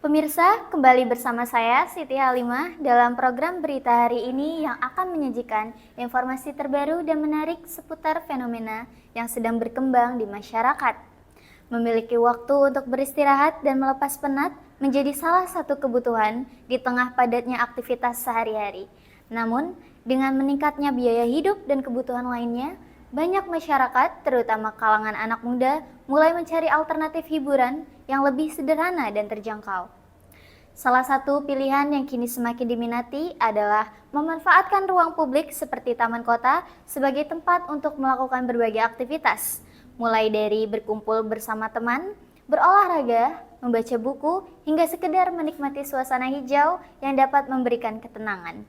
Pemirsa, kembali bersama saya Siti Halimah dalam program berita hari ini yang akan menyajikan informasi terbaru dan menarik seputar fenomena yang sedang berkembang di masyarakat. Memiliki waktu untuk beristirahat dan melepas penat menjadi salah satu kebutuhan di tengah padatnya aktivitas sehari-hari. Namun, dengan meningkatnya biaya hidup dan kebutuhan lainnya, banyak masyarakat, terutama kalangan anak muda, mulai mencari alternatif hiburan yang lebih sederhana dan terjangkau. Salah satu pilihan yang kini semakin diminati adalah memanfaatkan ruang publik seperti taman kota sebagai tempat untuk melakukan berbagai aktivitas, mulai dari berkumpul bersama teman, berolahraga, membaca buku, hingga sekedar menikmati suasana hijau yang dapat memberikan ketenangan.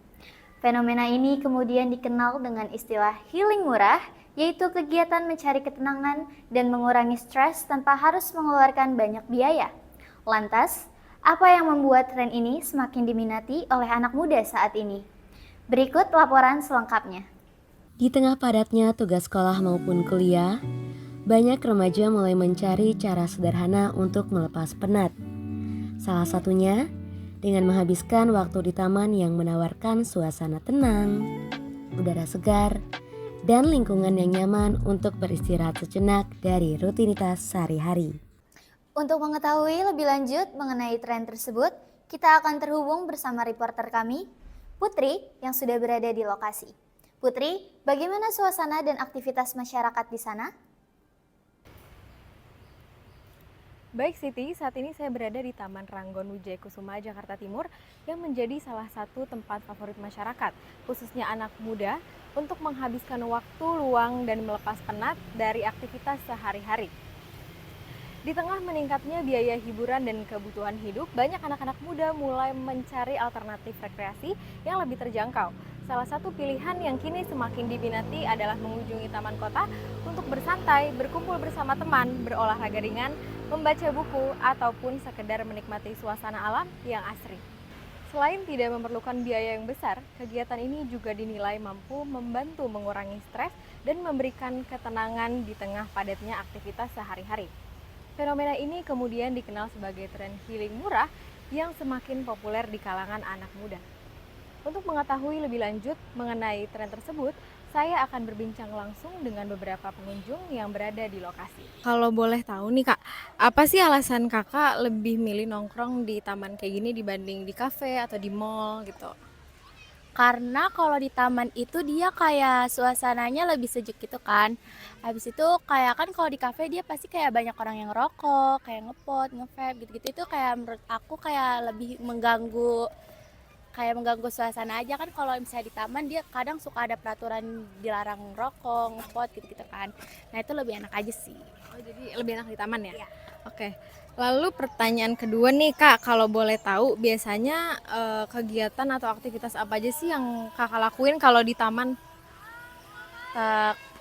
Fenomena ini kemudian dikenal dengan istilah healing murah, yaitu kegiatan mencari ketenangan dan mengurangi stres tanpa harus mengeluarkan banyak biaya. Lantas, apa yang membuat tren ini semakin diminati oleh anak muda saat ini? Berikut laporan selengkapnya. Di tengah padatnya tugas sekolah maupun kuliah, banyak remaja mulai mencari cara sederhana untuk melepas penat. Salah satunya dengan menghabiskan waktu di taman yang menawarkan suasana tenang, udara segar, dan lingkungan yang nyaman untuk beristirahat sejenak dari rutinitas sehari-hari. Untuk mengetahui lebih lanjut mengenai tren tersebut, kita akan terhubung bersama reporter kami, Putri, yang sudah berada di lokasi. Putri, bagaimana suasana dan aktivitas masyarakat di sana? Baik Siti, saat ini saya berada di Taman Ranggon Wijaya Kusuma, Jakarta Timur yang menjadi salah satu tempat favorit masyarakat, khususnya anak muda, untuk menghabiskan waktu luang dan melepas penat dari aktivitas sehari-hari. Di tengah meningkatnya biaya hiburan dan kebutuhan hidup, banyak anak-anak muda mulai mencari alternatif rekreasi yang lebih terjangkau. Salah satu pilihan yang kini semakin diminati adalah mengunjungi taman kota untuk bersantai, berkumpul bersama teman, berolahraga ringan, membaca buku, ataupun sekedar menikmati suasana alam yang asri. Selain tidak memerlukan biaya yang besar, kegiatan ini juga dinilai mampu membantu mengurangi stres dan memberikan ketenangan di tengah padatnya aktivitas sehari-hari. Fenomena ini kemudian dikenal sebagai tren healing murah yang semakin populer di kalangan anak muda. Untuk mengetahui lebih lanjut mengenai tren tersebut, saya akan berbincang langsung dengan beberapa pengunjung yang berada di lokasi. Kalau boleh tahu nih Kak, apa sih alasan Kakak lebih milih nongkrong di taman kayak gini dibanding di kafe atau di mall gitu? Karena kalau di taman itu dia kayak suasananya lebih sejuk gitu kan. Habis itu kayak kan kalau di kafe dia pasti kayak banyak orang yang rokok, kayak ngepot, nge-vape gitu-gitu. Itu kayak menurut aku kayak lebih mengganggu suasana aja kan. Kalau misalnya di taman dia kadang suka ada peraturan dilarang rokok, ngepot gitu-gitu kan. Nah itu lebih enak aja sih. Oh jadi lebih enak di taman ya? Iya. Oke. Lalu pertanyaan kedua nih Kak, kalau boleh tahu biasanya kegiatan atau aktivitas apa aja sih yang Kakak lakuin kalau di taman?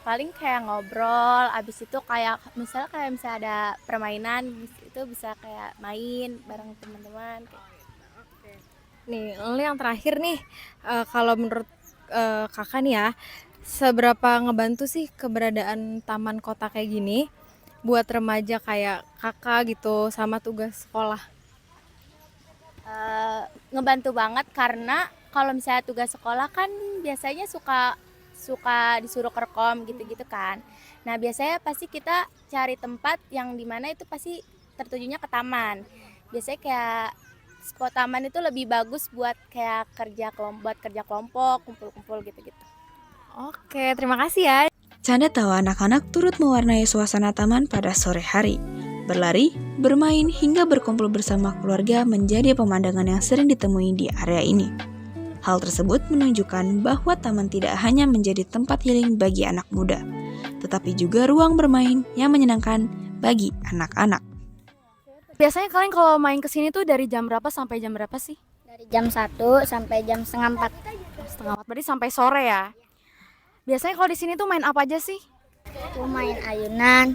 Paling kayak ngobrol, abis itu kayak misalnya ada permainan itu bisa kayak main bareng teman-teman kayak. Nih, lalu yang terakhir nih, kalau menurut Kakak nih ya, seberapa ngebantu sih keberadaan taman kota kayak gini buat remaja kayak Kakak gitu sama tugas sekolah? Ngebantu banget karena kalau misalnya tugas sekolah kan biasanya suka disuruh ke rekom gitu-gitu kan. Nah biasanya pasti kita cari tempat yang dimana itu pasti tertujunya ke taman. Biasanya kayak spot taman itu lebih bagus buat kayak kerja kelompok, kumpul-kumpul gitu-gitu. Oke, terima kasih ya. Canda tawa anak-anak turut mewarnai suasana taman pada sore hari. Berlari, bermain, hingga berkumpul bersama keluarga menjadi pemandangan yang sering ditemui di area ini. Hal tersebut menunjukkan bahwa taman tidak hanya menjadi tempat healing bagi anak muda, tetapi juga ruang bermain yang menyenangkan bagi anak-anak. Biasanya kalian kalau main kesini tuh dari jam berapa sampai jam berapa sih? Dari jam 1 sampai jam setengah 4. Setengah 4, berarti sampai sore ya? Biasanya kalau di sini tuh main apa aja sih? Aku main ayunan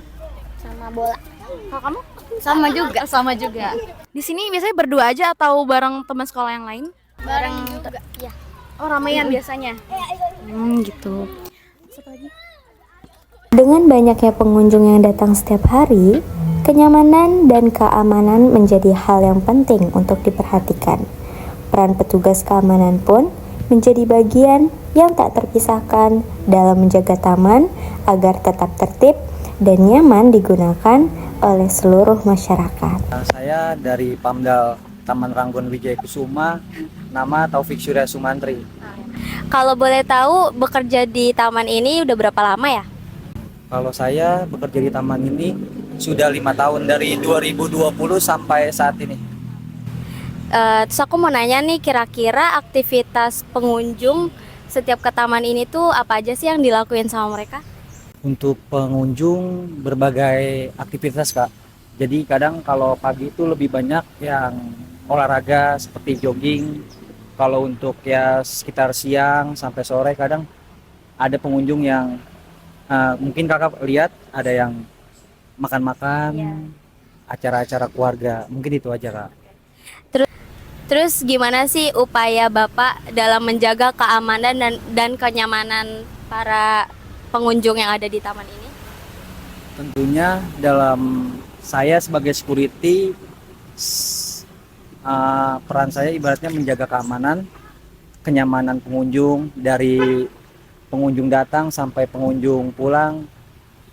sama bola. Kalau kamu? Sama juga. Sama juga. Di sini biasanya berdua aja atau bareng teman sekolah yang lain? Bareng juga. Ya. Oh, ramean biasanya. Gitu. Dengan banyaknya pengunjung yang datang setiap hari, Kenyamanan dan keamanan menjadi hal yang penting untuk diperhatikan. Peran petugas keamanan pun menjadi bagian yang tak terpisahkan dalam menjaga taman agar tetap tertib dan nyaman digunakan oleh seluruh masyarakat. Saya dari Pamdal Taman Ranggon Wijaya Kusuma, nama Taufik Surya Sumantri. Kalau boleh tahu, bekerja di taman ini udah berapa lama ya? Kalau saya bekerja di taman ini sudah 5 tahun, dari 2020 sampai saat ini. Terus aku mau nanya nih, kira-kira aktivitas pengunjung setiap ke taman ini tuh apa aja sih yang dilakuin sama mereka? Untuk pengunjung berbagai aktivitas, Kak. Jadi kadang kalau pagi itu lebih banyak yang olahraga seperti jogging. Kalau untuk ya sekitar siang sampai sore kadang ada pengunjung yang mungkin kakak lihat ada yang makan-makan, acara-acara keluarga. Mungkin itu aja, Kak. Terus gimana sih upaya Bapak dalam menjaga keamanan dan kenyamanan para pengunjung yang ada di taman ini? Tentunya dalam saya sebagai security, peran saya ibaratnya menjaga keamanan, kenyamanan pengunjung, dari pengunjung datang sampai pengunjung pulang,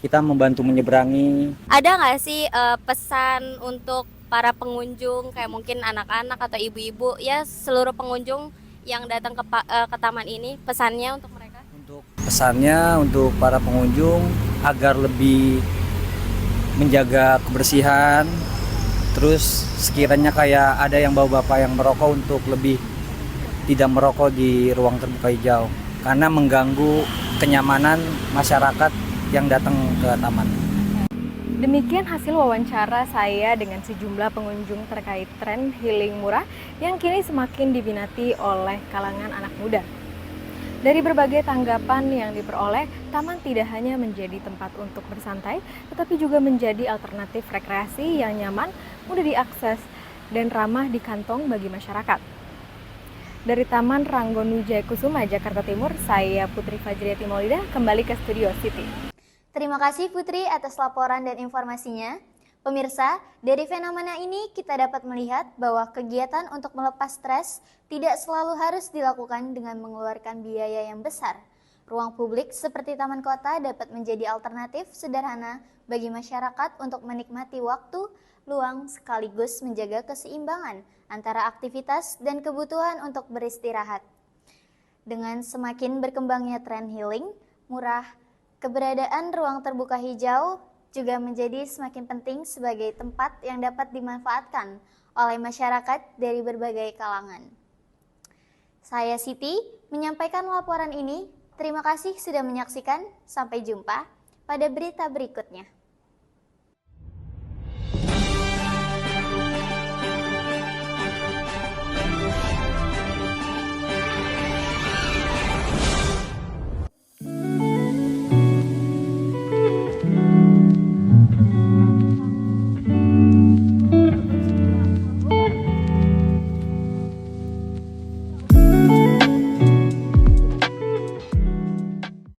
kita membantu menyeberangi. Ada nggak sih pesan untuk para pengunjung, kayak mungkin anak-anak atau ibu-ibu, ya seluruh pengunjung yang datang ke taman ini, pesannya untuk mereka? Untuk pesannya untuk para pengunjung agar lebih menjaga kebersihan, terus sekiranya kayak ada yang bawa bapak yang merokok untuk lebih tidak merokok di ruang terbuka hijau karena mengganggu kenyamanan masyarakat yang datang ke taman. Demikian hasil wawancara saya dengan sejumlah pengunjung terkait tren healing murah yang kini semakin diminati oleh kalangan anak muda. Dari berbagai tanggapan yang diperoleh, taman tidak hanya menjadi tempat untuk bersantai, tetapi juga menjadi alternatif rekreasi yang nyaman, mudah diakses, dan ramah di kantong bagi masyarakat. Dari Taman Ranggon Wijaya Kusuma, Jakarta Timur, saya Putri Fajriati Maulida, kembali ke Studio City. Terima kasih Putri atas laporan dan informasinya. Pemirsa, dari fenomena ini kita dapat melihat bahwa kegiatan untuk melepas stres tidak selalu harus dilakukan dengan mengeluarkan biaya yang besar. Ruang publik seperti taman kota dapat menjadi alternatif sederhana bagi masyarakat untuk menikmati waktu luang sekaligus menjaga keseimbangan antara aktivitas dan kebutuhan untuk beristirahat. Dengan semakin berkembangnya tren healing murah, keberadaan ruang terbuka hijau juga menjadi semakin penting sebagai tempat yang dapat dimanfaatkan oleh masyarakat dari berbagai kalangan. Saya Siti menyampaikan laporan ini. Terima kasih sudah menyaksikan. Sampai jumpa pada berita berikutnya.